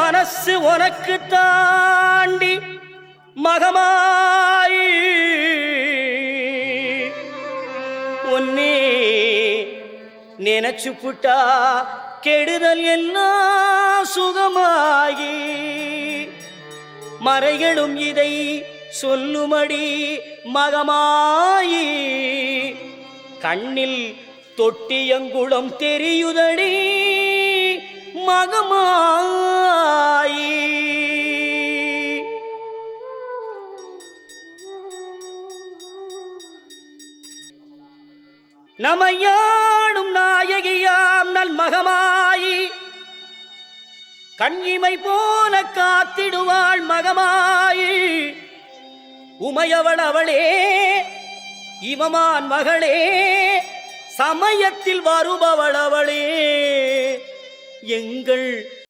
மனசு உனக்கு தாண்டி மகமாயி ஒன்னே நினைச்சு புட்டா கெடுதல் எல்லாம் சுகமாகி மறைகளும் இதை சொல்லுமடி மகமாயி கண்ணில் தொட்டியங்குளம் தெரியுதடி மகமாயி நமையாடும் நாயகியாம் நல் மகமாயி கண்ணிமை போல காத்திடுவாள் மகமாயி உமையவள் அவளே இவமான் மகளே சமயத்தில் வருபவள் அவளே எங்கள்